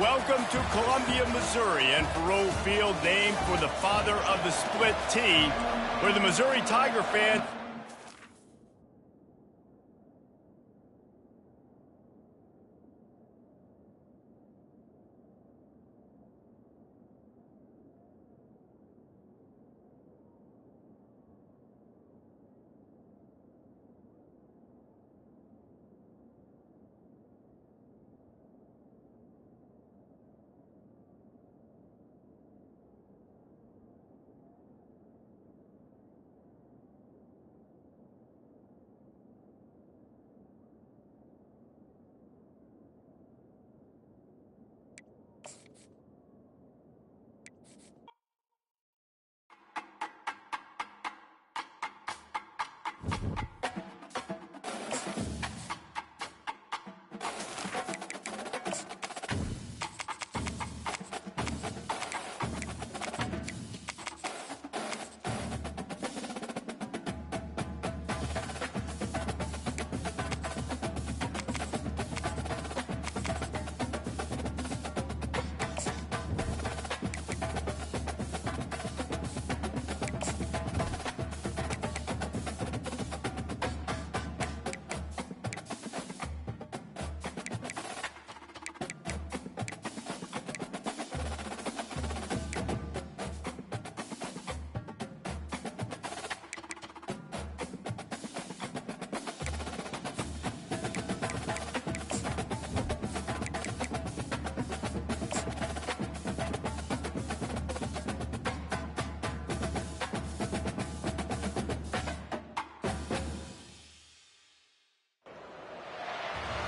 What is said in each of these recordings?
Welcome to Columbia, Missouri, and Faurot Field, named for the father of the split T, where the Missouri Tiger fans...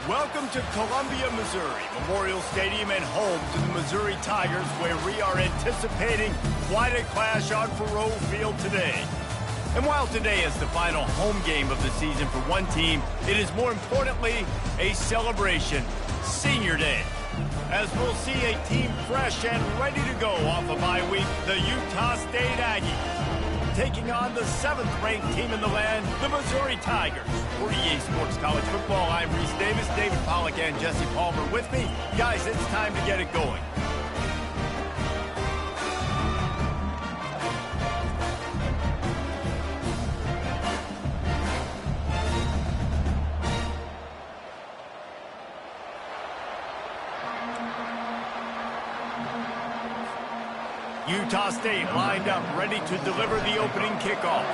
Welcome to Columbia, Missouri, Memorial Stadium and home to the Missouri Tigers, where we are anticipating quite a clash on Faurot Field today. And while today is the final home game of the season for one team, it is more importantly a celebration, Senior Day. As we'll see a team fresh and ready to go off a bye week, the Utah State Aggies, taking on the 7th-ranked team in the land, the Missouri Tigers. For EA Sports College Football, I'm Reese Davis, David Pollack, and Jesse Palmer with me. Guys, it's time to get it going. Utah State lined up, ready to deliver the opening kickoff.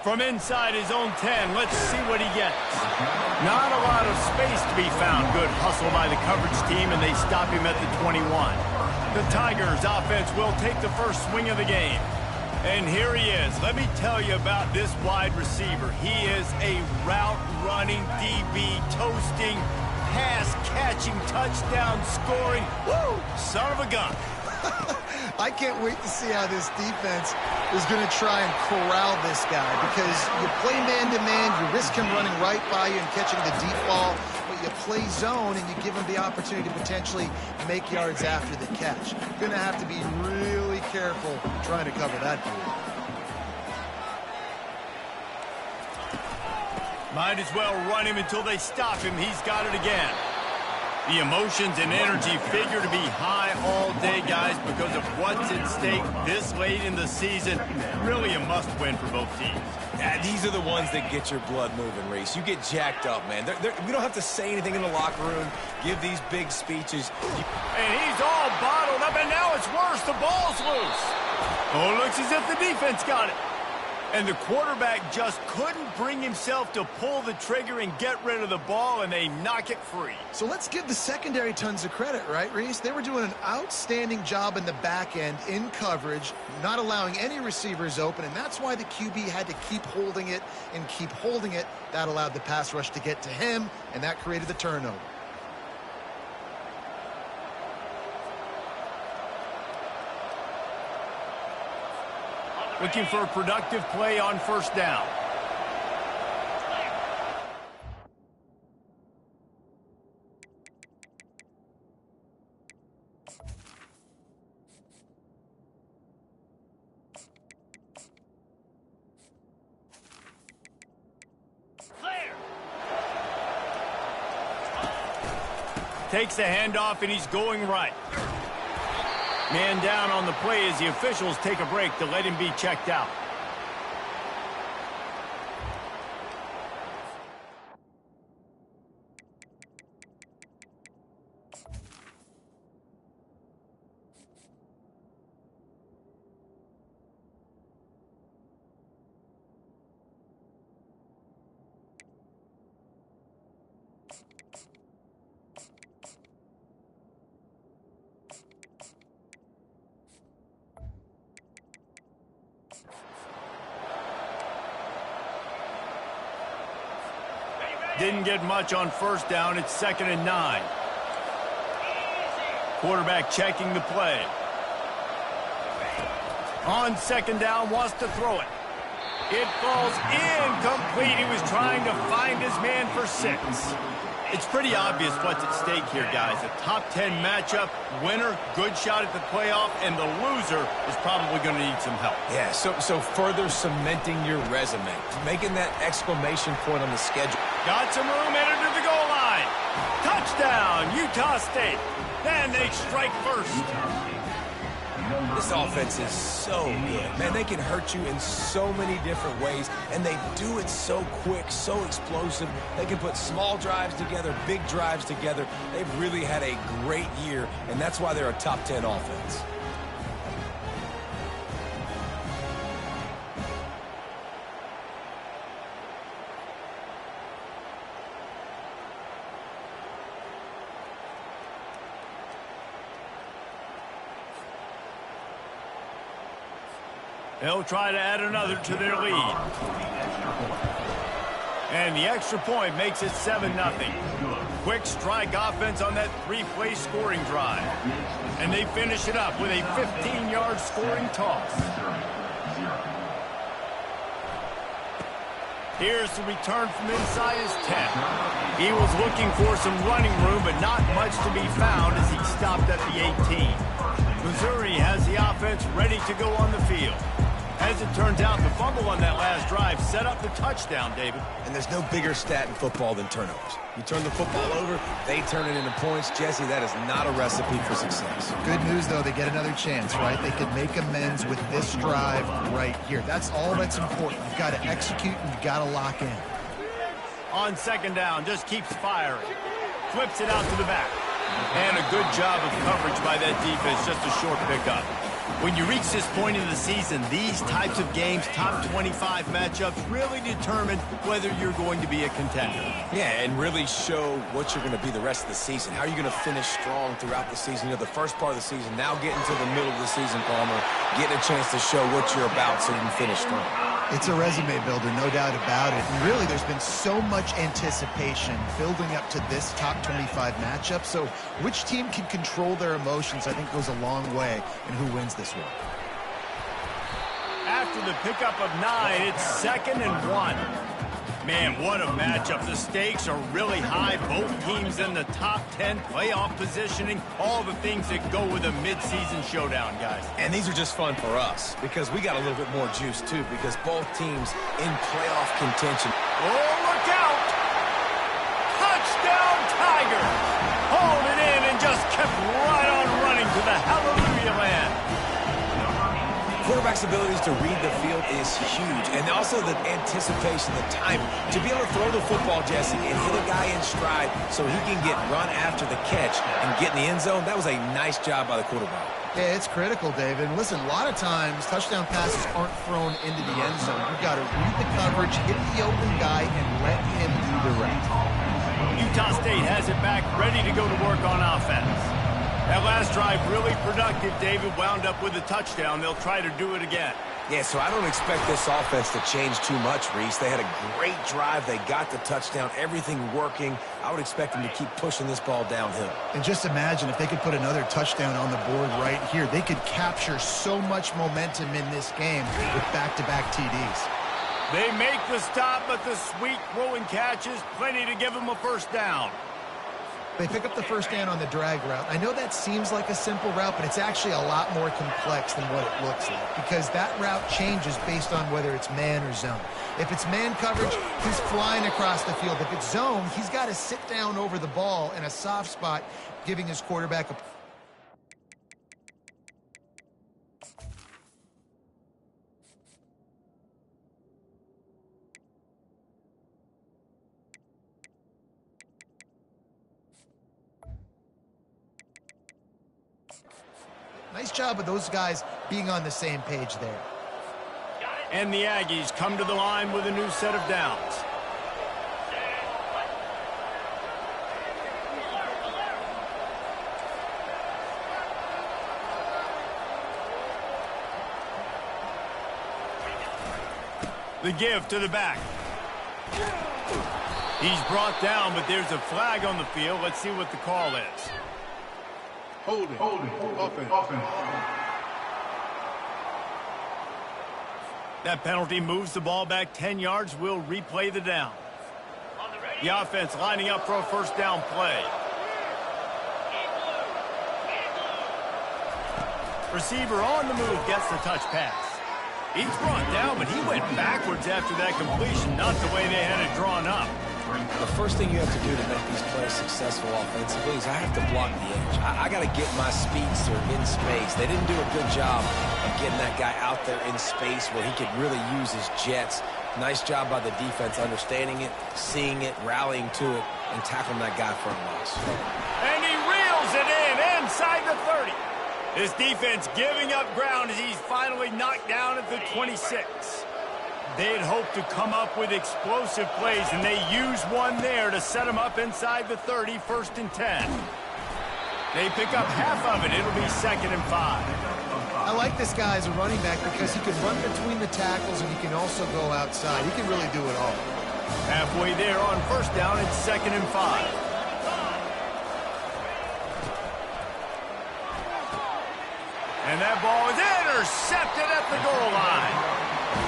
From inside his own 10, let's see what he gets. Not a lot of space to be found. Good hustle by the coverage team, and they stop him at the 21. The Tigers offense will take the first swing of the game. And here he is. Let me tell you about this wide receiver. He is a route-running DB, toasting, pass-catching, touchdown-scoring, woo, son of a gun. I can't wait to see how this defense is going to try and corral this guy, because you play man-to-man, you risk him running right by you and catching the deep ball, but you play zone and you give him the opportunity to potentially make yards after the catch. You're going to have to be really careful trying to cover that dude. Might as well run him until they stop him. He's got it again. The emotions and energy figure to be high all day, guys, because of what's at stake this late in the season. Really a must-win for both teams. Yeah, these are the ones that get your blood moving, Reese. You get jacked up, man. We don't have to say anything in the locker room, give these big speeches. And he's all bottled up, and now it's worse. The ball's loose. Oh, it looks as if the defense got it. And the quarterback just couldn't bring himself to pull the trigger and get rid of the ball, and they knock it free. So let's give the secondary tons of credit, right, Reese? They were doing an outstanding job in the back end, in coverage, not allowing any receivers open, and that's why the QB had to keep holding it and keep holding it. That allowed the pass rush to get to him, and that created the turnover. Looking for a productive play on first down. Takes the handoff, and he's going right. Man down on the play as the officials take a break to let him be checked out. Didn't get much on first down. It's 2nd and 9. Quarterback checking the play. On 2nd down, wants to throw it. It falls incomplete. He was trying to find his man for 6. It's pretty obvious what's at stake here, guys. A top 10 matchup, winner, good shot at the playoff, and the loser is probably going to need some help. Yeah, so further cementing your resume, making that exclamation point on the schedule. Got some room, headed to the goal line. Touchdown, Utah State. Then they strike first. This offense is so good. Man, they can hurt you in so many different ways, and they do it so quick, so explosive. They can put small drives together, big drives together. They've really had a great year, and that's why they're a top 10 offense. They'll try to add another to their lead. And the extra point makes it 7-0. Quick strike offense on that 3-play scoring drive. And they finish it up with a 15-yard scoring toss. Here's the return from inside his 10. He was looking for some running room, but not much to be found as he stopped at the 18. Missouri has the offense ready to go on the field. As it turns out, the fumble on that last drive set up the touchdown, David. And there's no bigger stat in football than turnovers. You turn the football over, they turn it into points. Jesse, that is not a recipe for success. Good news, though, they get another chance, right? They can make amends with this drive right here. That's all that's important. You've got to execute and you've got to lock in. On 2nd down, just keeps firing. Flips it out to the back. And a good job of coverage by that defense, just a short pickup. When you reach this point in the season, these types of games, top 25 matchups, really determine whether you're going to be a contender. Yeah, and really show what you're going to be the rest of the season. How are you going to finish strong throughout the season? You know, the first part of the season, now getting to the middle of the season, Palmer, getting a chance to show what you're about so you can finish strong. It's a resume builder, no doubt about it. And really, there's been so much anticipation building up to this top 25 matchup. So which team can control their emotions, I think, goes a long way in who wins this one. After the pickup of 9, it's 2nd and 1. Man, what a matchup. The stakes are really high. Both teams in the top 10, playoff positioning, all the things that go with a midseason showdown, guys. And these are just fun for us because we got a little bit more juice, too, because both teams in playoff contention. Oh, look out! Touchdown, Tigers! Hauled it in and just kept right on running to the hallelujah land. Quarterback's abilities to read the field is huge, and also the anticipation, the time to be able to throw the football, Jesse, and hit a guy in stride so he can get run after the catch and get in the end zone. That was a nice job by the quarterback. Yeah, it's critical, David. And listen, a lot of times touchdown passes aren't thrown into the end zone. You've got to read the coverage, hit the open guy, and let him do the rest. Utah State has it back, ready to go to work on offense. That last drive really productive. David wound up with a touchdown. They'll try to do it again. Yeah, so I don't expect this offense to change too much, Reese. They had a great drive. They got the touchdown, everything working. I would expect them to keep pushing this ball downhill. And just imagine if they could put another touchdown on the board right here. They could capture so much momentum in this game with back-to-back TDs. They make the stop, but the sweet throw and catch is plenty to give them a first down. They pick up the first down on the drag route. I know that seems like a simple route, but it's actually a lot more complex than what it looks like because that route changes based on whether it's man or zone. If it's man coverage, he's flying across the field. If it's zone, he's got to sit down over the ball in a soft spot, giving his quarterback a... Nice job of those guys being on the same page there. And the Aggies come to the line with a new set of downs. The give to the back. He's brought down, but there's a flag on the field. Let's see what the call is. Holding. Offense. That penalty moves the ball back 10 yards. We'll replay the down. The offense lining up for a first down play. Receiver on the move gets the touch pass. He's brought down, but he went backwards after that completion, not the way they had it drawn up. The first thing you have to do to make these plays successful offensively is I have to block the edge. I got to get my speedster in space. They didn't do a good job of getting that guy out there in space where he could really use his jets. Nice job by the defense understanding it, seeing it, rallying to it, and tackling that guy for a loss. And he reels it in inside the 30. This defense giving up ground as he's finally knocked down at the 26. They'd hoped to come up with explosive plays, and they used one there to set them up inside the 30, 1st and 10. They pick up half of it. It'll be 2nd and 5. I like this guy as a running back because he can run between the tackles and he can also go outside. He can really do it all. Halfway there on 1st down, it's 2nd and 5. And that ball is intercepted at the goal line.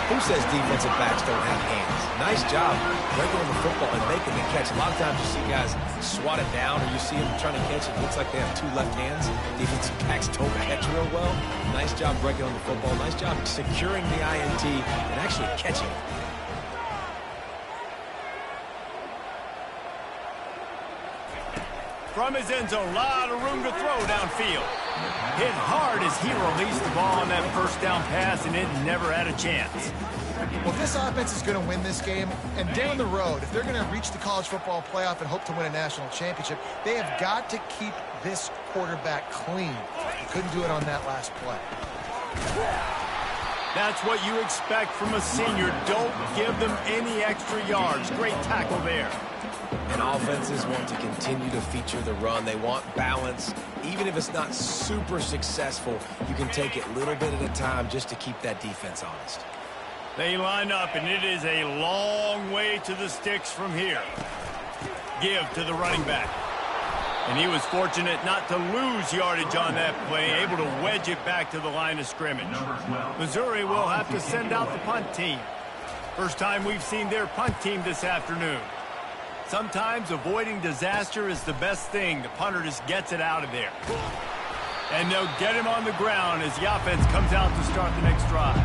Who says defensive backs don't have hands? Nice job breaking on the football and making the catch. A lot of times you see guys swat it down or you see them trying to catch it. It looks like they have 2 left hands. Defensive backs don't catch real well. Nice job breaking on the football. Nice job securing the INT and actually catching it. From his end zone, a lot of room to throw downfield. Hit hard as he released the ball on that first down pass, and it never had a chance. Well, if this offense is going to win this game, and down the road, if they're going to reach the college football playoff and hope to win a national championship, they have got to keep this quarterback clean. He couldn't do it on that last play. That's what you expect from a senior. Don't give them any extra yards. Great tackle there. And offenses want to continue to feature the run. They want balance. Even if it's not super successful, you can take it little bit at a time just to keep that defense honest. They line up, and it is a long way to the sticks from here. Give to the running back. And he was fortunate not to lose yardage on that play, able to wedge it back to the line of scrimmage. Missouri will have to send out the punt team. First time we've seen their punt team this afternoon. Sometimes avoiding disaster is the best thing. The punter just gets it out of there. And they'll get him on the ground as the offense comes out to start the next drive.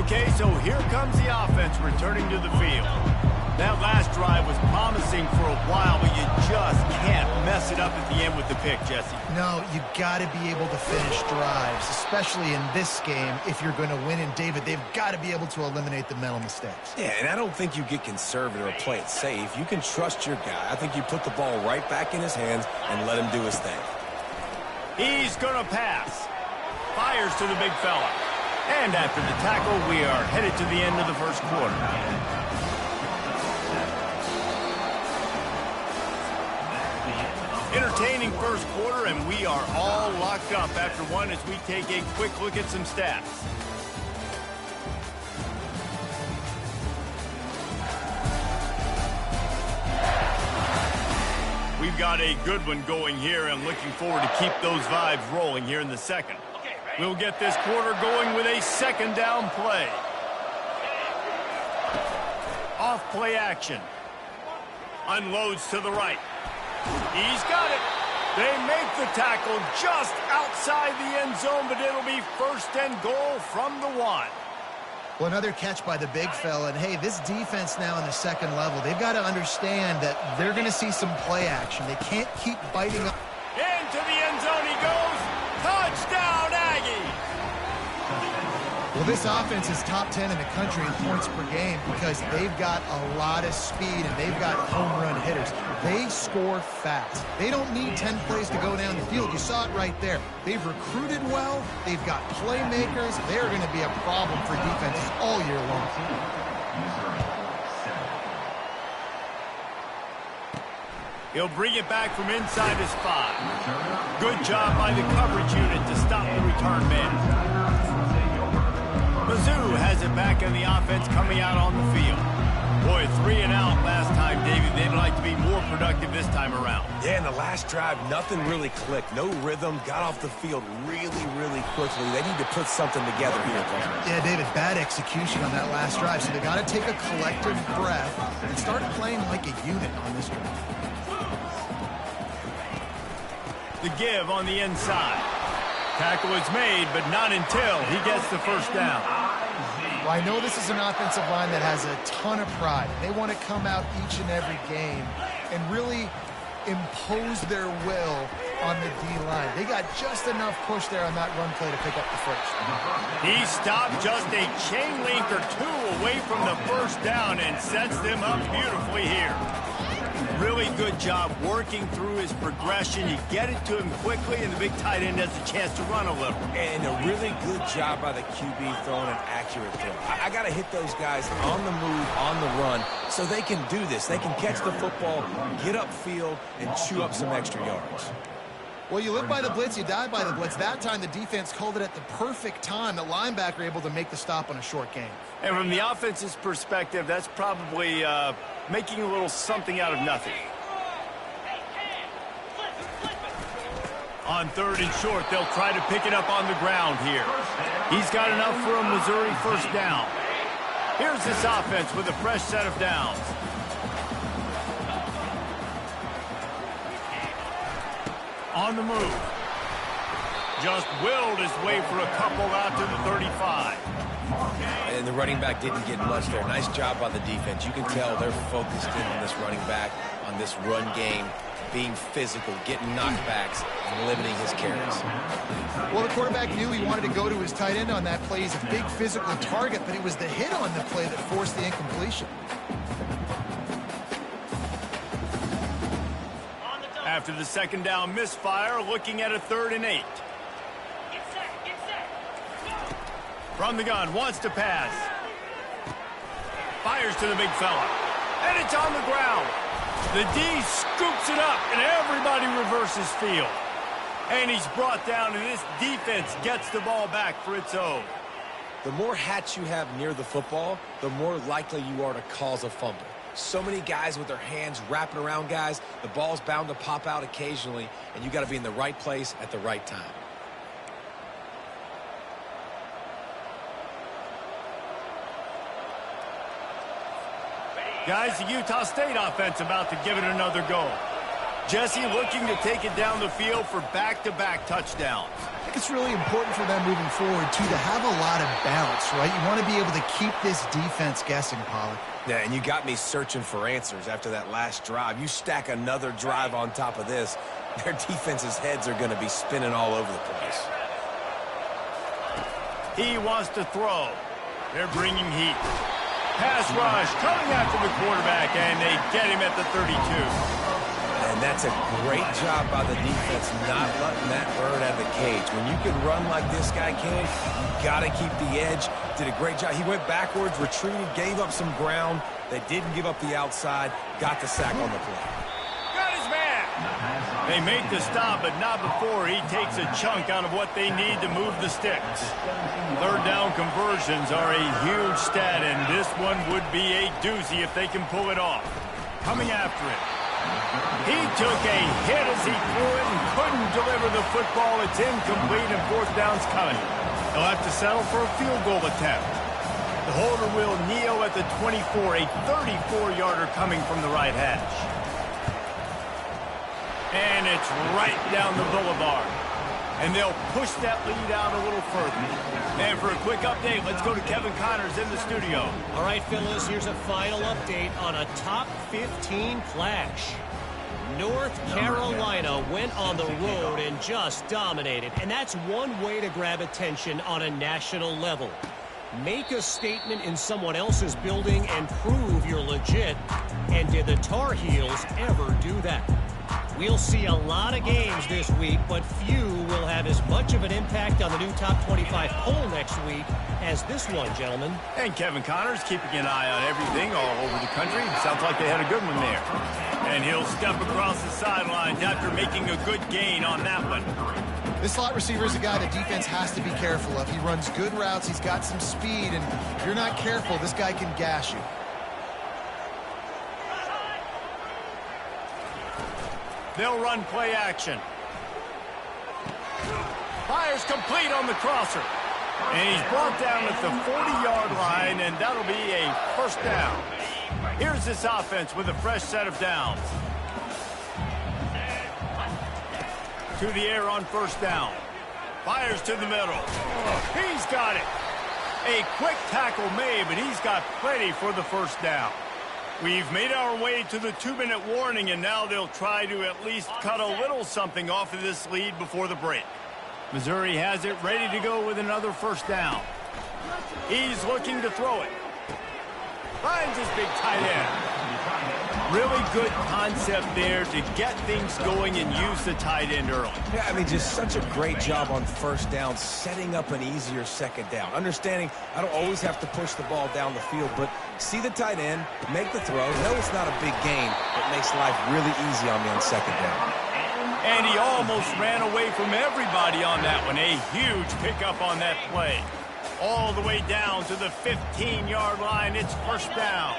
Okay, so here comes the offense returning to the field. That last drive was promising for a while, but you just can't mess it up at the end with the pick, Jesse. No, you got to be able to finish drives, especially in this game. If you're going to win, and David, they've got to be able to eliminate the mental mistakes. Yeah, and I don't think you get conservative or play it safe. You can trust your guy. I think you put the ball right back in his hands and let him do his thing. He's going to pass. Fires to the big fella. And after the tackle, we are headed to the end of the first quarter. Entertaining first quarter, and we are all locked up after one as we take a quick look at some stats. We've got a good one going here, and looking forward to keep those vibes rolling here in the second. We'll get this quarter going with a 2nd down play. Off play action. Unloads to the right. He's got it. They make the tackle just outside the end zone, but it'll be 1st and goal from the 1. Well, another catch by the big fella. And, hey, this defense now in the second level, they've got to understand that they're going to see some play action. They can't keep biting up. Into the end zone he goes. Touchdown, Aggie. Well, this offense is top 10 in the country in points per game because they've got a lot of speed and they've got home run hitters. They score fast. They don't need 10 plays to go down the field. You saw it right there. They've recruited well. They've got playmakers. They're going to be a problem for defenses all year long. He'll bring it back from inside his 5. Good job by the coverage unit to stop the return man. Mizzou has it back in the offense coming out on the field. Boy, 3 and out last time, Davey. They'd like to be more productive this time around. Yeah, in the last drive, nothing really clicked. No rhythm. Got off the field really, really quickly. They need to put something together here. Yeah, David, bad execution on that last drive. So they got to take a collective breath and start playing like a unit on this drive. The give on the inside. Tackle is made, but not until he gets the 1st down. Well, I know this is an offensive line that has a ton of pride. They want to come out each and every game and really impose their will on the D-line. They got just enough push there on that run play to pick up the 1st. He stopped just a chain link or 2 away from the 1st down and sets them up beautifully here. Really good job working through his progression. You get it to him quickly, and the big tight end has a chance to run a little. And a really good job by the QB throwing an accurate throw. I got to hit those guys on the move, on the run, so they can do this. They can catch the football, get upfield, and chew up some extra yards. Well, you live by the blitz, you die by the blitz. That time, the defense called it at the perfect time. The linebacker able to make the stop on a short gain. And from the offense's perspective, that's probably making a little something out of nothing. On 3rd and short, they'll try to pick it up on the ground here. He's got enough for a Missouri 1st down. Here's this offense with a fresh set of downs. On the move. Just willed his way for a couple out to the 35. And the running back didn't get much there. Nice job by the defense. You can tell they're focused in on this running back, on this run game, being physical, getting knockbacks, and limiting his carries. Well, the quarterback knew he wanted to go to his tight end on that play. He's a big physical target, but it was the hit on the play that forced the incompletion. After the 2nd down misfire, looking at a 3rd and 8. From the gun, wants to pass. Fires to the big fella. And it's on the ground. The D scoops it up, and everybody reverses field. And he's brought down, and this defense gets the ball back for its own. The more hats you have near the football, the more likely you are to cause a fumble. So many guys with their hands wrapping around guys, the ball's bound to pop out occasionally, and you got to be in the right place at the right time. Guys, the Utah State offense about to give it another go. Jesse looking to take it down the field for back-to-back touchdowns. I think it's really important for them moving forward, too, to have a lot of balance, right? You want to be able to keep this defense guessing, Pollack. Yeah, and you got me searching for answers after that last drive. You stack another drive on top of this, their defense's heads are going to be spinning all over the place. He wants to throw. They're bringing heat. Pass rush coming after the quarterback, and they get him at the 32. And that's a great job by the defense not letting that bird out of the cage. When you can run like this guy can, you got to keep the edge. Did a great job. He went backwards, retreated, gave up some ground. They didn't give up the outside, got the sack on the play. Got his man. They make the stop, but not before he takes a chunk out of what they need to move the sticks. 3rd down conversions are a huge stat, and this one would be a doozy if they can pull it off. Coming after it. He took a hit as he threw it and couldn't deliver the football. It's incomplete, and 4th down's coming. They'll have to settle for a field goal attempt. The holder will kneel at the 24, a 34-yarder coming from the right hash. And it's right down the boulevard. And they'll push that lead out a little further. And for a quick update, let's go to Kevin Connors in the studio. All right, fellas, here's a final update on a top 15 clash. North Carolina went on the road and just dominated. And that's one way to grab attention on a national level. Make a statement in someone else's building and prove you're legit. And did the Tar Heels ever do that? We'll see a lot of games this week, but few will have as much of an impact on the new top 25 poll next week as this one, gentlemen. And Kevin Connors keeping an eye on everything all over the country. Sounds like they had a good one there. And he'll step across the sidelines after making a good gain on that one. This slot receiver is a guy the defense has to be careful of. He runs good routes. He's got some speed, and if you're not careful, this guy can gash you. They'll run play action. Fires complete on the crosser. And he's brought down at the 40-yard line, and that'll be a first down. Here's this offense with a fresh set of downs. To the air on first down. Fires to the middle. He's got it. A quick tackle made, but he's got plenty for the first down. We've made our way to the 2-minute warning, and now they'll try to at least cut a little something off of this lead before the break. Missouri has it ready to go with another first down. He's looking to throw it. Finds his big tight end. Really good concept there to get things going and use the tight end early. Yeah, I mean, just such a great job on first down, setting up an easier second down. Understanding I don't always have to push the ball down the field, but see the tight end, make the throw. No, it's not a big gain. It makes life really easy on me on second down. And he almost ran away from everybody on that one. A huge pickup on that play. All the way down to the 15-yard line. It's first down.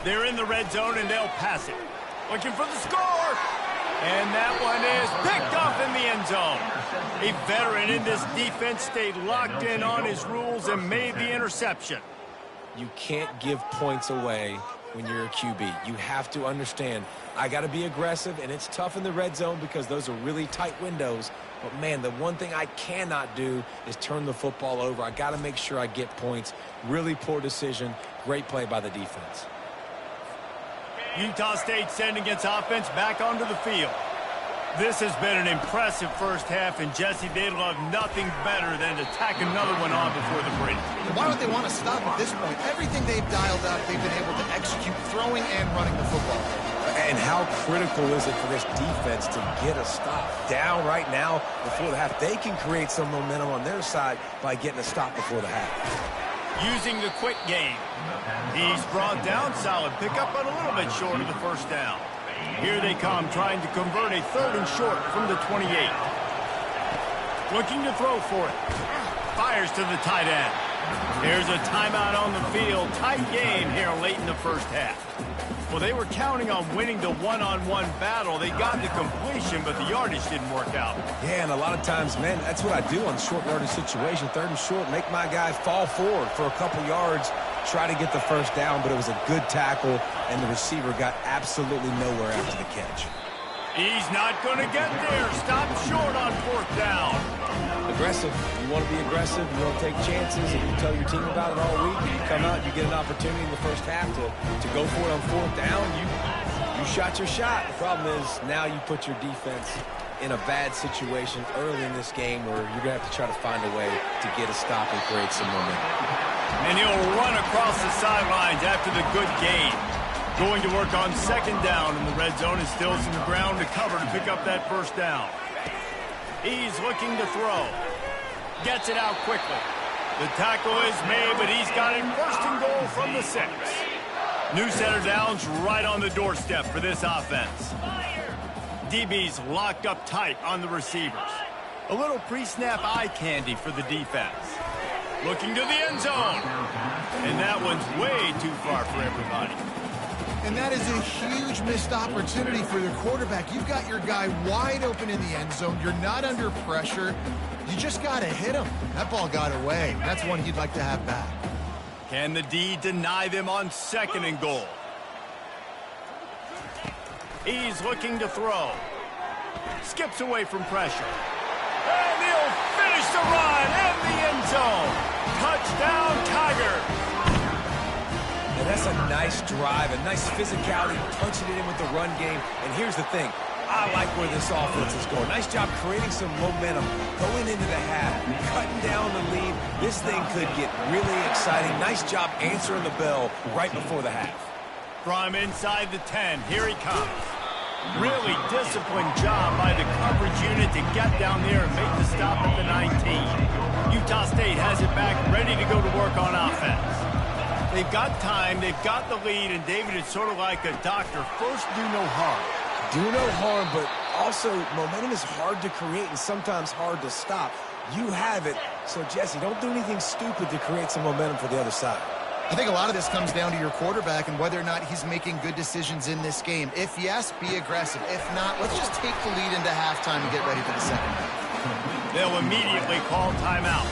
They're in the red zone, and they'll pass it. Looking for the score. And that one is picked off in the end zone. A veteran in this defense stayed locked in on his rules and made the interception. You can't give points away when you're a QB. You have to understand, I got to be aggressive, and it's tough in the red zone because those are really tight windows. But, man, the one thing I cannot do is turn the football over. I got to make sure I get points. Really poor decision. Great play by the defense. Utah State sending its offense back onto the field. This has been an impressive first half, and Jesse, they'd love nothing better than to tack another one on before the break. Why would they want to stop at this point? Everything they've dialed up, they've been able to execute throwing and running the football. And how critical is it for this defense to get a stop? Down right now before the half. They can create some momentum on their side by getting a stop before the half. Using the quick game. He's brought down, solid pickup, but a little bit short of the first down. Here they come, trying to convert a 3rd and short from the 28. Looking to throw for it. Fires to the tight end. Here's a timeout on the field. Tight game here late in the first half. Well, they were counting on winning the one-on-one battle. They got the completion, but the yardage didn't work out. Yeah, and a lot of times, man, that's what I do on short yardage situation. 3rd and short, make my guy fall forward for a couple yards, try to get the first down, but it was a good tackle, and the receiver got absolutely nowhere after the catch. He's not going to get there. Stop short on 4th down. Aggressive. You want to be aggressive. You want to take chances, and you tell your team about it all week, and you come out, you get an opportunity in the first half to go for it on 4th down. You shot your shot. The problem is now you put your defense in a bad situation early in this game where you're going to have to try to find a way to get a stop and create some momentum. And he'll run across the sidelines after the good gain. Going to work on 2nd down in the red zone and still some ground to cover to pick up that first down. He's looking to throw. Gets it out quickly. The tackle is made, but he's got it 1st and goal from the 6. New set of downs right on the doorstep for this offense. DB's locked up tight on the receivers. A little pre-snap eye candy for the defense. Looking to the end zone. And that one's way too far for everybody. And that is a huge missed opportunity for the quarterback. You've got your guy wide open in the end zone. You're not under pressure. You just got to hit him. That ball got away. That's one he'd like to have back. Can the D deny them on 2nd and goal? He's looking to throw. Skips away from pressure. And he'll finish the run in the end zone. Touchdown, Tigers. And that's a nice drive, a nice physicality, punching it in with the run game. And here's the thing. I like where this offense is going. Nice job creating some momentum going into the half, cutting down the lead. This thing could get really exciting. Nice job answering the bell right before the half. From inside the 10, here he comes. Really disciplined job by the coverage unit to get down there and make the stop at the 19. Utah State has it back, ready to go to work on offense. They've got time, they've got the lead, and David, it's sort of like a doctor. First, do no harm. Do no harm, but also momentum is hard to create and sometimes hard to stop. You have it, so Jesse, don't do anything stupid to create some momentum for the other side. I think a lot of this comes down to your quarterback and whether or not he's making good decisions in this game. If yes, be aggressive. If not, let's just take the lead into halftime and get ready for the second half. They'll immediately call timeout.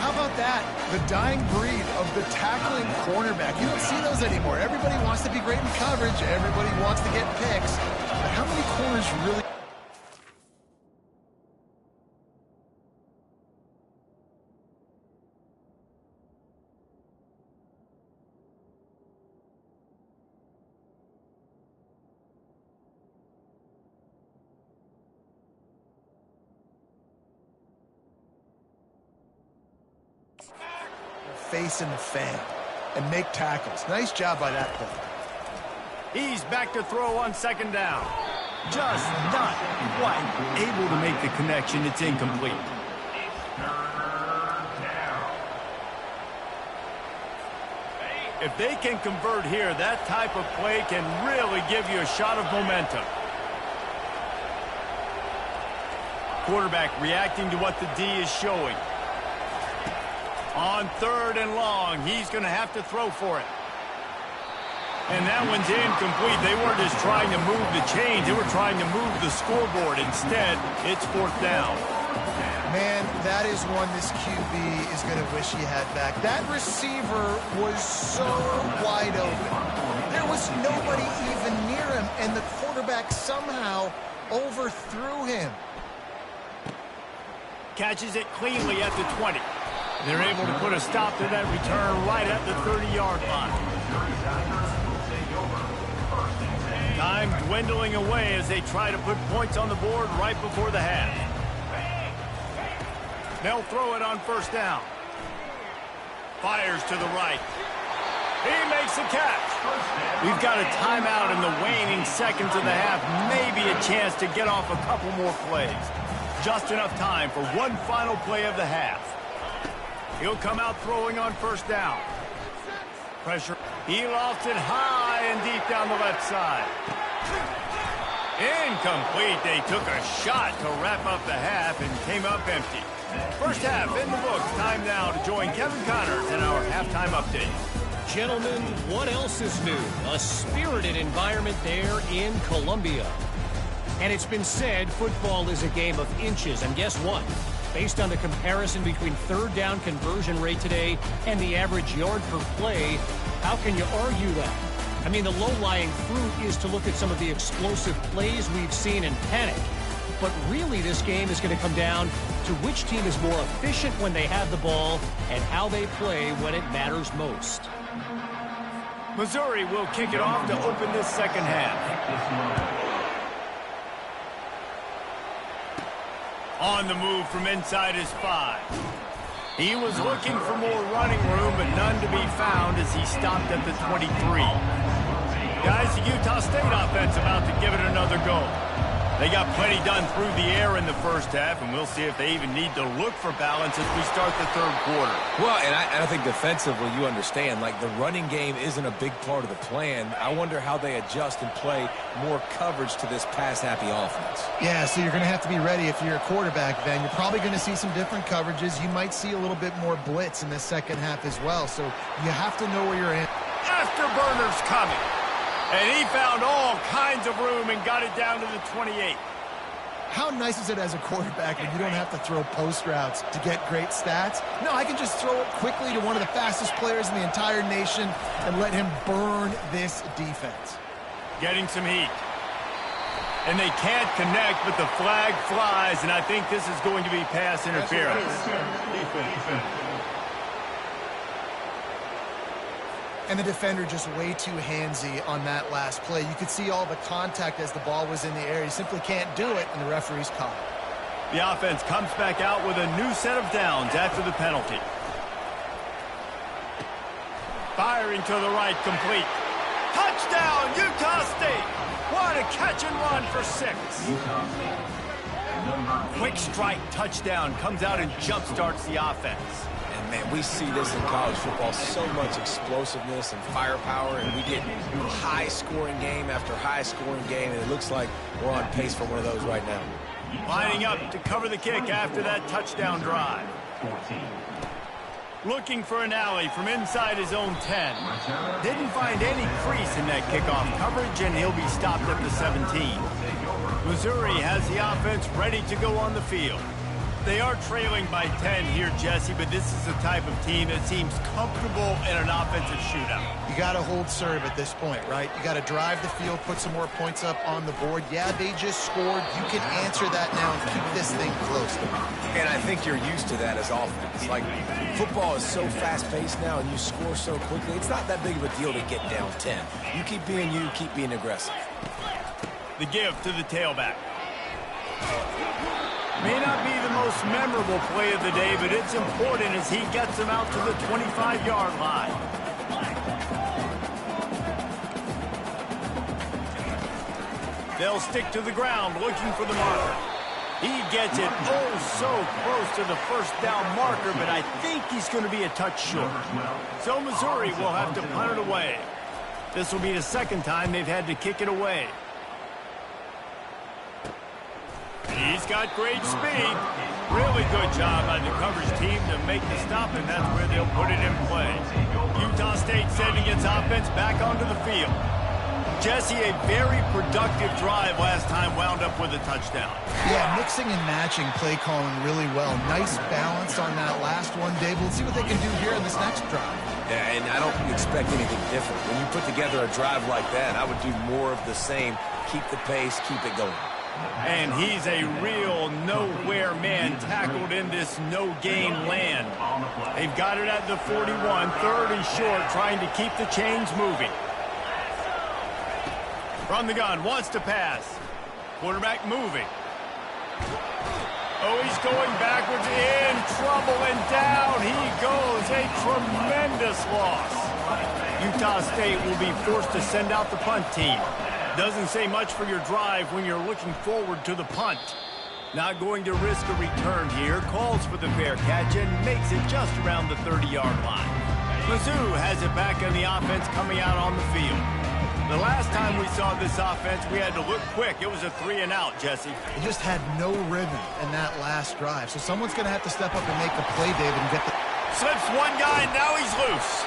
How about that? The dying breed of the tackling cornerback. You don't see those anymore. Everybody wants to be great in coverage. Everybody wants to get picks. But how many corners really... face in the fan and make tackles. Nice job by that play. He's back to throw on 2nd down. Just not quite able to make the connection. It's incomplete. If they can convert here, that type of play can really give you a shot of momentum. Quarterback reacting to what the D is showing. On 3rd and long, he's going to have to throw for it. And that one's incomplete. They weren't just trying to move the chains. They were trying to move the scoreboard. Instead, it's 4th down. Man, that is one this QB is going to wish he had back. That receiver was so wide open. There was nobody even near him, and the quarterback somehow overthrew him. Catches it cleanly at the 20. They're able to put a stop to that return right at the 30-yard line. Time dwindling away as they try to put points on the board right before the half. They'll throw it on 1st down. Fires to the right. He makes the catch. We've got a timeout in the waning seconds of the half. Maybe a chance to get off a couple more plays. Just enough time for one final play of the half. He'll come out throwing on 1st down. Pressure. He lofts it high and deep down the left side. Incomplete. They took a shot to wrap up the half and came up empty. First half in the books. Time now to join Kevin Connors in our halftime update. Gentlemen, what else is new? A spirited environment there in Columbia. And it's been said football is a game of inches. And guess what? Based on the comparison between 3rd down conversion rate today and the average yard per play, how can you argue that? I mean, the low-lying fruit is to look at some of the explosive plays we've seen in panic. But really, this game is going to come down to which team is more efficient when they have the ball and how they play when it matters most. Missouri will kick it off to open this second half. On the move from inside his 5. He was looking for more running room, but none to be found as he stopped at the 23. Guys, the Utah State offense about to give it another go. They got plenty done through the air in the first half, and we'll see if they even need to look for balance as we start the 3rd quarter. Well, and I think defensively, you understand, like the running game isn't a big part of the plan. I wonder how they adjust and play more coverage to this pass-happy offense. Yeah, so you're going to have to be ready if you're a quarterback then. You're probably going to see some different coverages. You might see a little bit more blitz in the second half as well, so you have to know where you're in. Afterburners coming. And he found all kinds of room and got it down to the 28. How nice is it as a quarterback when you don't have to throw post routes to get great stats? No, I can just throw it quickly to one of the fastest players in the entire nation and let him burn this defense. Getting some heat. And they can't connect, but the flag flies, and I think this is going to be pass interference. And the defender just way too handsy on that last play. You could see all the contact as the ball was in the air. He simply can't do it, and the referee's caught it. The offense comes back out with a new set of downs after the penalty. Firing to the right, complete. Touchdown, Utah State! What a catch and run for 6. Quick strike touchdown comes out and jump-starts the offense. And, man, we see this in college football, so much explosiveness and firepower, and we get high-scoring game after high-scoring game, and it looks like we're on pace for one of those right now. Lining up to cover the kick after that touchdown drive. Looking for an alley from inside his own 10. Didn't find any crease in that kickoff coverage, and he'll be stopped at the 17. Missouri has the offense ready to go on the field. They are trailing by 10 here, Jesse, but this is the type of team that seems comfortable in an offensive shootout. You got to hold serve at this point, right? You got to drive the field, put some more points up on the board. Yeah, they just scored. You can answer that now and keep this thing close. And I think you're used to that as offense. Like, football is so fast-paced now, and you score so quickly, it's not that big of a deal to get down 10. You keep being you, keep being aggressive. The give to the tailback. May not be the most memorable play of the day, but it's important as he gets them out to the 25-yard line. They'll stick to the ground looking for the marker. He gets it so close to the first down marker, but I think he's going to be a touch short. So Missouri will have to punt it away. This will be the second time they've had to kick it away. He's got great speed. Really good job by the coverage team to make the stop, and that's where they'll put it in play. Utah State sending its offense back onto the field. Jesse, a very productive drive last time, wound up with a touchdown. Yeah, mixing and matching play calling really well. Nice balance on that last one, Dave. We'll see what they can do here in this next drive. Yeah, and I don't expect anything different. When you put together a drive like that, I would do more of the same. Keep the pace, keep it going. And he's a real nowhere man tackled in this no-gain land. They've got it at the 41, third and short, trying to keep the chains moving. From the gun, wants to pass. Quarterback moving. Oh, he's going backwards, in trouble, and down he goes. A tremendous loss. Utah State will be forced to send out the punt team. Doesn't say much for your drive when you're looking forward to the punt. Not going to risk a return here. Calls for the fair catch and makes it just around the 30-yard line. Mizzou has it back on the offense coming out on the field. The last time we saw this offense, we had to look quick. It was a 3-and-out, Jesse. It just had no rhythm in that last drive. So someone's going to have to step up and make the play, David, and get the... Slips one guy, now he's loose.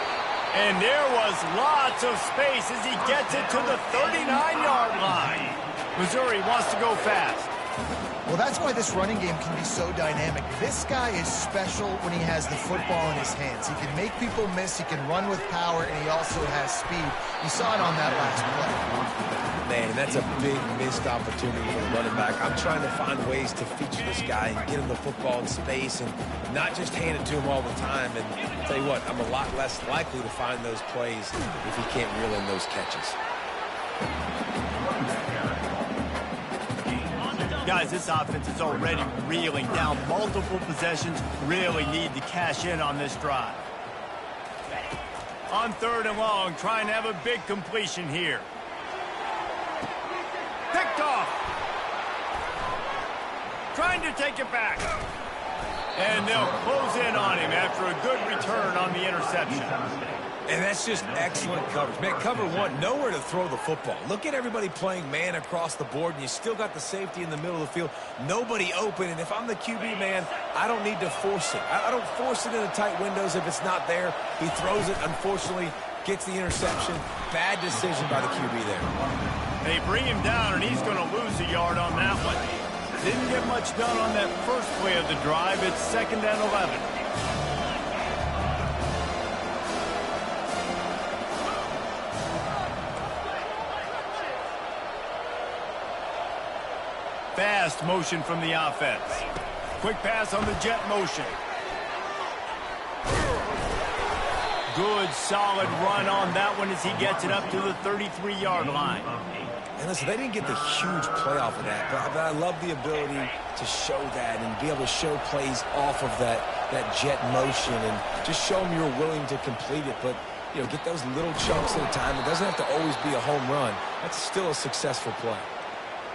And there was lots of space as he gets it to the 39-yard line. Missouri wants to go fast. Well, that's why this running game can be so dynamic. This guy is special when he has the football in his hands. He can make people miss, he can run with power, and he also has speed. You saw it on that last play. Man, that's a big missed opportunity for the running back. I'm trying to find ways to feature this guy and get him the football in space and not just hand it to him all the time. And I'll tell you what, I'm a lot less likely to find those plays if he can't reel in those catches. Guys, this offense is already reeling down multiple possessions. Really need to cash in on this drive. On third and long, trying to have a big completion here. Picked off. Trying to take it back. And they'll close in on him after a good return on the interception. And that's just excellent coverage. Man, cover one, nowhere to throw the football. Look at everybody playing man across the board, and you still got the safety in the middle of the field. Nobody open, and if I'm the QB, man, I don't need to force it. I don't force it into tight windows if it's not there. He throws it, unfortunately, gets the interception. Bad decision by the QB there. They bring him down, and he's going to lose a yard on that one. Didn't get much done on that first play of the drive. It's 2nd and 11. Fast motion from the offense. Quick pass on the jet motion. Good, solid run on that one as he gets it up to the 33-yard line. And listen, they didn't get the huge play off of that, but I love the ability to show that and be able to show plays off of that jet motion and just show them you're willing to complete it. But, you know, get those little chunks at a time. It doesn't have to always be a home run. That's still a successful play.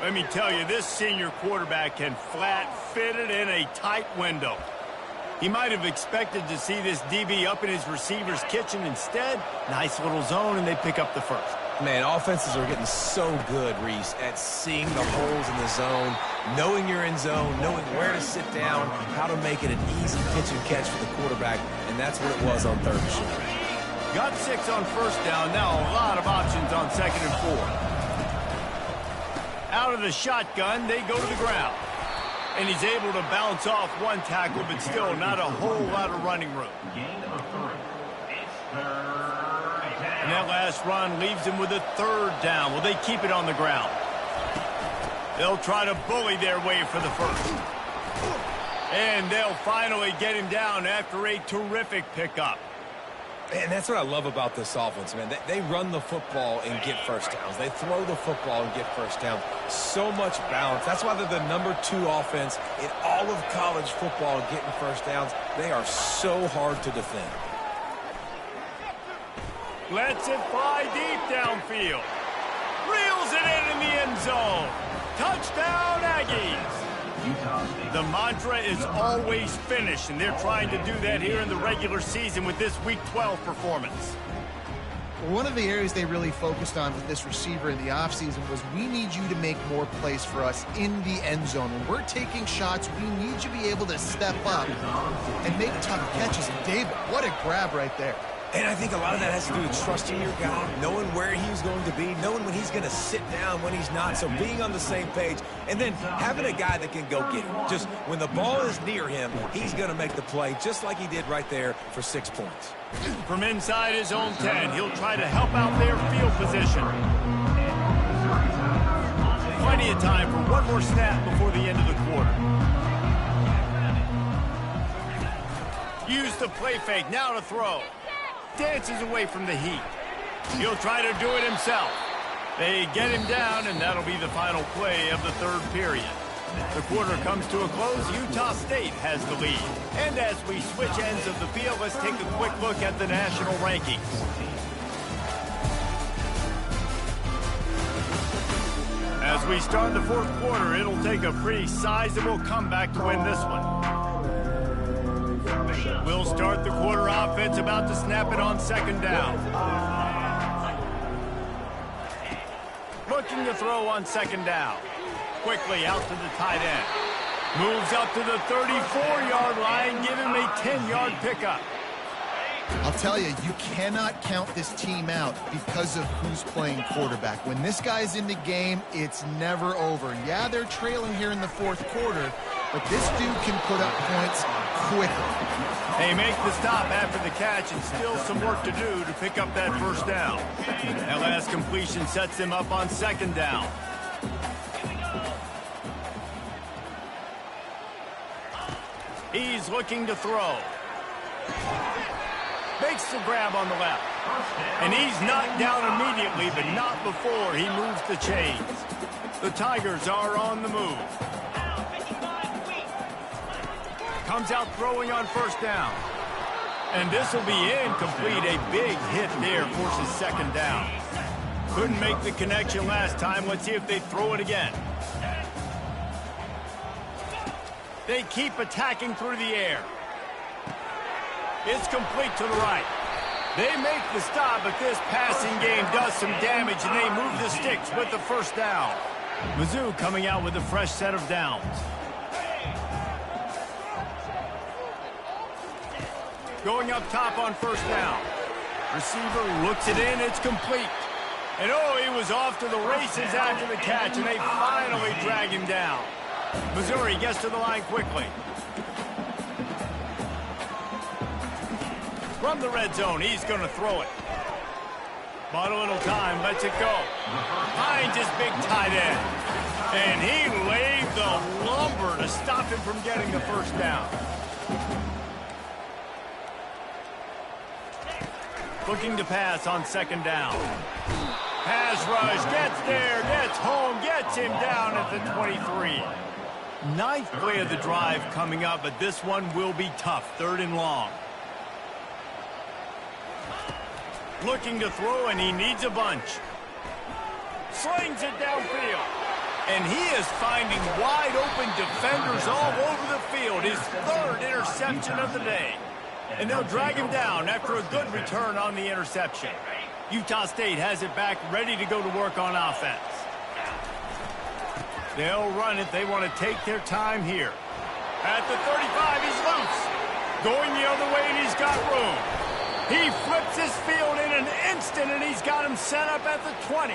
Let me tell you, this senior quarterback can flat fit it in a tight window. He might have expected to see this DB up in his receiver's kitchen. Instead, nice little zone, and they pick up the first. Man, offenses are getting so good, Reese, at seeing the holes in the zone, knowing you're in zone, knowing where to sit down, how to make it an easy pitch and catch for the quarterback, and that's what it was on 3rd and short. Got 6 on 1st down. Now a lot of options on 2nd and 4. Out of the shotgun, they go to the ground. And he's able to bounce off one tackle, but still not a whole lot of running room. And that last run leaves him with a 3rd down. Will they keep it on the ground? They'll try to bully their way for the first. And they'll finally get him down after a terrific pickup. And that's what I love about this offense, man. They run the football and get first downs. They throw the football and get first downs. So much balance. That's why they're the #2 offense in all of college football getting first downs. They are so hard to defend. Lets it fly deep downfield. Reels it in the end zone. Touchdown, Aggies. The mantra is always finish, and they're trying to do that here in the regular season with this Week 12 performance. One of the areas they really focused on with this receiver in the offseason was we need you to make more plays for us in the end zone. When we're taking shots, we need you to be able to step up and make tough catches. And David, what a grab right there. And I think a lot of that has to do with trusting your guy, knowing where he's going to be, knowing when he's going to sit down, when he's not, so being on the same page, and then having a guy that can go get him. Just when the ball is near him, he's going to make the play, just like he did right there for 6 points. From inside his own 10, he'll try to help out their field position. Plenty of time for one more snap before the end of the quarter. Use the play fake, now to throw. Dances away from the heat. He'll try to do it himself. They get him down, and that'll be the final play of the 3rd period. The quarter comes to a close. Utah State has the lead. And as we switch ends of the field, let's take a quick look at the national rankings. As we start the 4th quarter, it'll take a pretty sizable comeback to win this one. We'll start the quarter offense, about to snap it on 2nd down. Looking to throw on 2nd down. Quickly out to the tight end. Moves up to the 34-yard line, give him a 10-yard pickup. I'll tell you, you cannot count this team out because of who's playing quarterback. When this guy's in the game, it's never over. Yeah, they're trailing here in the 4th quarter, but this dude can put up points quickly. They make the stop after the catch, and still some work to do to pick up that 1st down. That last completion sets them up on 2nd down. He's looking to throw. Makes the grab on the left. And he's knocked down immediately, but not before he moves the chains. The Tigers are on the move. Comes out throwing on 1st down. And this will be incomplete. A big hit there forces 2nd down. Couldn't make the connection last time. Let's see if they throw it again. They keep attacking through the air. It's complete to the right. They make the stop, but this passing game does some damage, and they move the sticks with the 1st down. Mizzou coming out with a fresh set of downs. Going up top on 1st down. Receiver looks it in. It's complete. And oh, he was off to the races after the catch, and they finally drag him down. Missouri gets to the line quickly. From the red zone, he's going to throw it. But a little time, lets it go. Finds his big tight end. And he laid the lumber to stop him from getting the first down. Looking to pass on second down. Pass rush, gets there, gets home, gets him down at the 23. Ninth play of the drive coming up, but this one will be tough. Third and long. Looking to throw, and he needs a bunch. Slings it downfield. And he is finding wide open defenders all over the field. His third interception of the day. And they'll drag him down after a good return on the interception. Utah State has it back, ready to go to work on offense. They'll run it. They want to take their time here. At the 35, he's loose. Going the other way, and he's got room. He flips his field in an instant, and he's got him set up at the 20.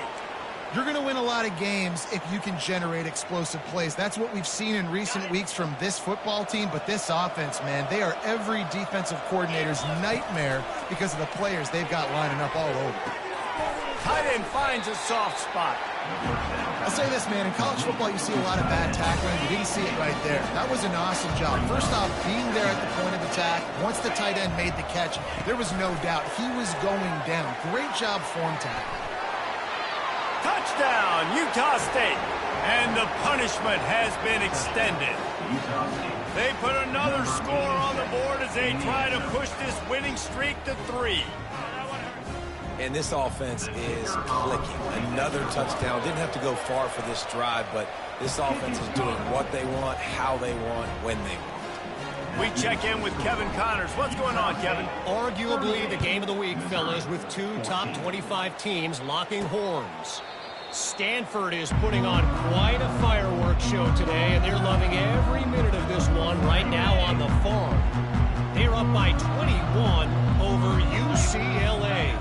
You're going to win a lot of games if you can generate explosive plays. That's what we've seen in recent weeks from this football team, but this offense, man, they are every defensive coordinator's nightmare because of the players they've got lining up all over. Tight end finds a soft spot. I'll say this, man, in college football you see a lot of bad tackling. You didn't see it right there. That was an awesome job. First off, being there at the point of attack, once the tight end made the catch, there was no doubt he was going down. Great job form tackle. Touchdown, Utah State. And the punishment has been extended. They put another score on the board as they try to push this winning streak to 3. And this offense is clicking. Another touchdown. Didn't have to go far for this drive, but this offense is doing what they want, how they want, when they want. We check in with Kevin Connors. What's going on, Kevin? Arguably the game of the week, fellas, with two top 25 teams locking horns. Stanford is putting on quite a fireworks show today, and they're loving every minute of this one right now on the farm. They're up by 21 over UCLA.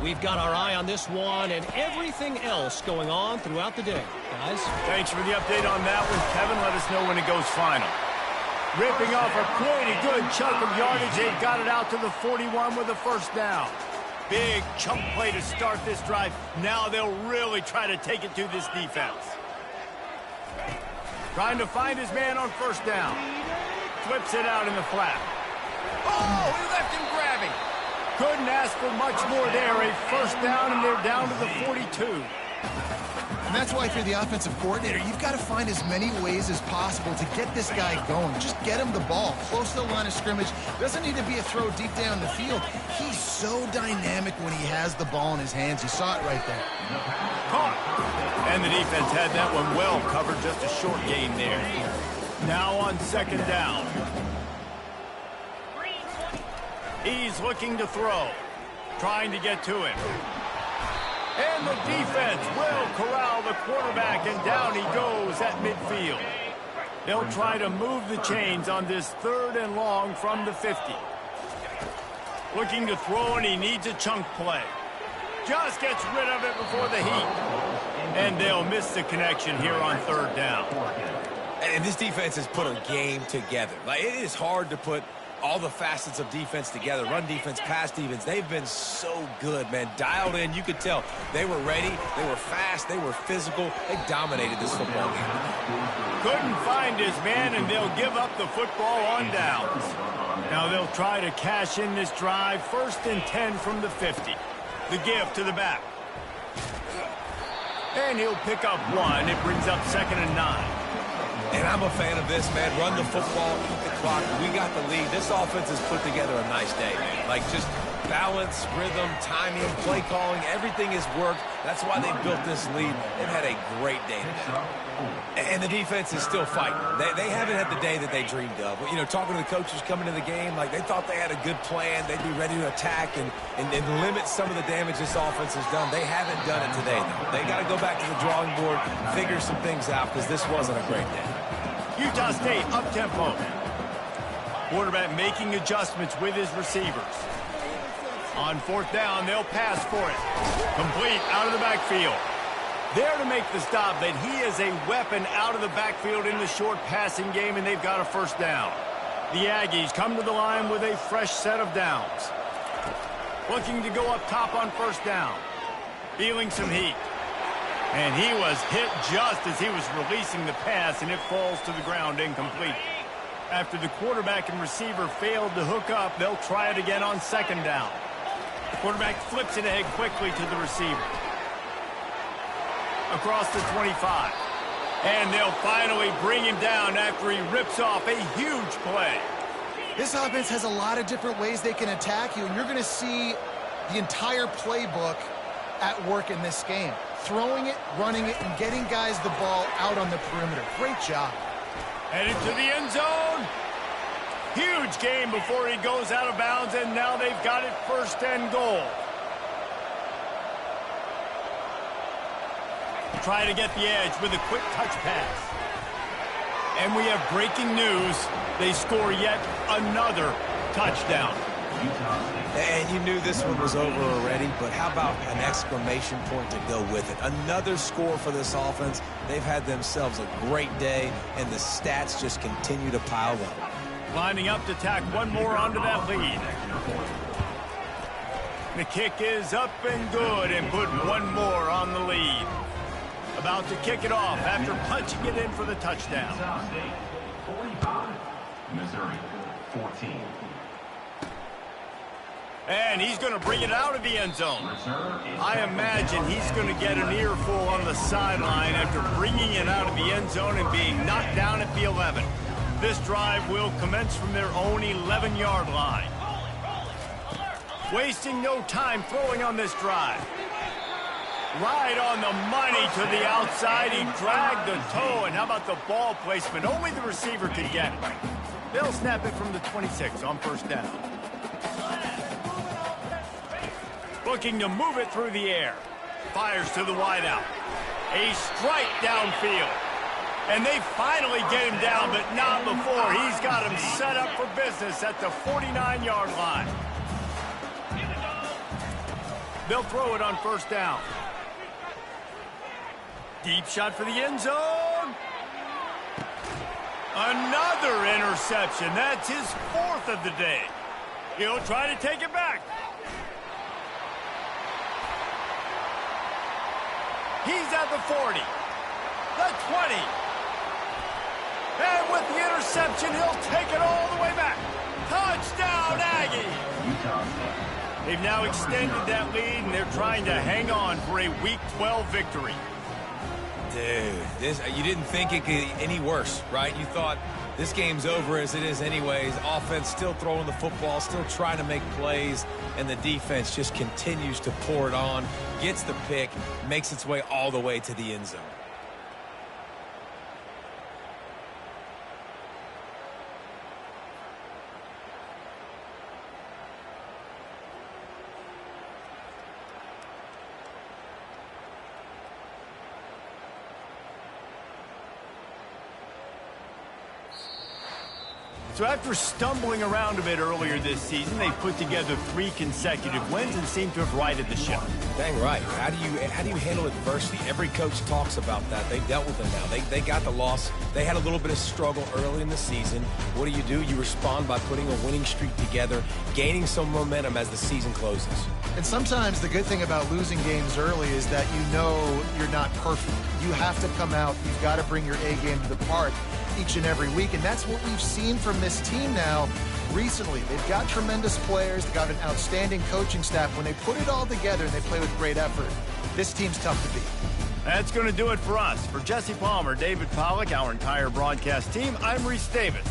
We've got our eye on this one and everything else going on throughout the day. Guys? Thanks for the update on that one, Kevin. Let us know when it goes final. Ripping off a pretty good chunk of yardage. They've got it out to the 41 with a first down. Big chunk play to start this drive. Now they'll really try to take it to this defense. Trying to find his man on first down. Flips it out in the flat. Oh, he left him grabbing. Couldn't ask for much more there. A first down, and they're down to the 42. And that's why if you're the offensive coordinator, you've got to find as many ways as possible to get this guy going. Just get him the ball close to the line of scrimmage. Doesn't need to be a throw deep down the field. He's so dynamic when he has the ball in his hands. You saw it right there. Caught. And the defense had that one well covered. Just a short gain there. Now on second down. He's looking to throw. Trying to get to him. And the defense will corral the quarterback, and down he goes at midfield. They'll try to move the chains on this third and long from the 50. Looking to throw, and he needs a chunk play. Just gets rid of it before the heat. And they'll miss the connection here on third down. And this defense has put a game together. Like, it is hard to put all the facets of defense together. Run defense, pass defense. They've been so good, man. Dialed in. You could tell they were ready. They were fast. They were physical. They dominated this football game. Couldn't find his man, and they'll give up the football on downs. Now they'll try to cash in this drive. First and 10 from the 50. The give to the back. And he'll pick up one. It brings up second and 9. And I'm a fan of this, man. Run the football, keep the clock. We got the lead. This offense has put together a nice day, man. Like, just balance, rhythm, timing, play calling, everything has worked. That's why they built this lead. They've had a great day today. And the defense is still fighting. They haven't had the day that they dreamed of. You know, talking to the coaches coming to the game, like, they thought they had a good plan. They'd be ready to attack and limit some of the damage this offense has done. They haven't done it today, though. They got to go back to the drawing board, figure some things out, because this wasn't a great day. Utah State up-tempo. Quarterback making adjustments with his receivers. On fourth down, they'll pass for it. Complete out of the backfield. There to make the stop, that he is a weapon out of the backfield in the short passing game, and they've got a first down. The Aggies come to the line with a fresh set of downs. Looking to go up top on first down. Feeling some heat. And he was hit just as he was releasing the pass, and it falls to the ground incomplete. After the quarterback and receiver failed to hook up, they'll try it again on second down. Quarterback flips it ahead quickly to the receiver. Across the 25. And they'll finally bring him down after he rips off a huge play. This offense has a lot of different ways they can attack you, and you're going to see the entire playbook at work in this game. Throwing it, running it, and getting guys the ball out on the perimeter. Great job. Headed to the end zone. Huge game before he goes out of bounds, and now they've got it first and goal. Try to get the edge with a quick touch pass. And we have breaking news. They score yet another touchdown. And you knew this one was over already, but how about an exclamation point to go with it? Another score for this offense. They've had themselves a great day, and the stats just continue to pile up. Lining up to tack one more onto that lead. The kick is up and good, and put one more on the lead. About to kick it off after punching it in for the touchdown. 45, Missouri 14. And he's going to bring it out of the end zone. I imagine he's going to get an earful on the sideline after bringing it out of the end zone and being knocked down at the 11. This drive will commence from their own 11-yard line. Wasting no time throwing on this drive. Right on the money to the outside. He dragged the toe, and how about the ball placement? Only the receiver could get it. They'll snap it from the 26 on first down. Looking to move it through the air. Fires to the wideout. A strike downfield. And they finally get him down, but not before. He's got him set up for business at the 49-yard line. They'll throw it on first down. Deep shot for the end zone. Another interception. That's his fourth of the day. He'll try to take it back. He's at the 40. The 20. And with the interception, he'll take it all the way back. Touchdown, Aggie! They've now extended that lead, and they're trying to hang on for a Week 12 victory. Dude, you didn't think it could get any worse, right? You thought this game's over as it is anyways. Offense still throwing the football, still trying to make plays, and the defense just continues to pour it on, gets the pick, makes its way all the way to the end zone. So after stumbling around a bit earlier this season, they put together 3 consecutive wins and seem to have righted the ship. Dang right. How do you handle adversity? Every coach talks about that. They've dealt with it now. They got the loss. They had a little bit of struggle early in the season. What do? You respond by putting a winning streak together, gaining some momentum as the season closes. And sometimes the good thing about losing games early is that you know you're not perfect. You have to come out. You've got to bring your A game to the park each and every week, and that's what we've seen from this team now recently. They've got tremendous players. They've got an outstanding coaching staff. When they put it all together and they play with great effort, this team's tough to beat. That's going to do it for us. For Jesse Palmer, David Pollack, our entire broadcast team, I'm Reese Davis.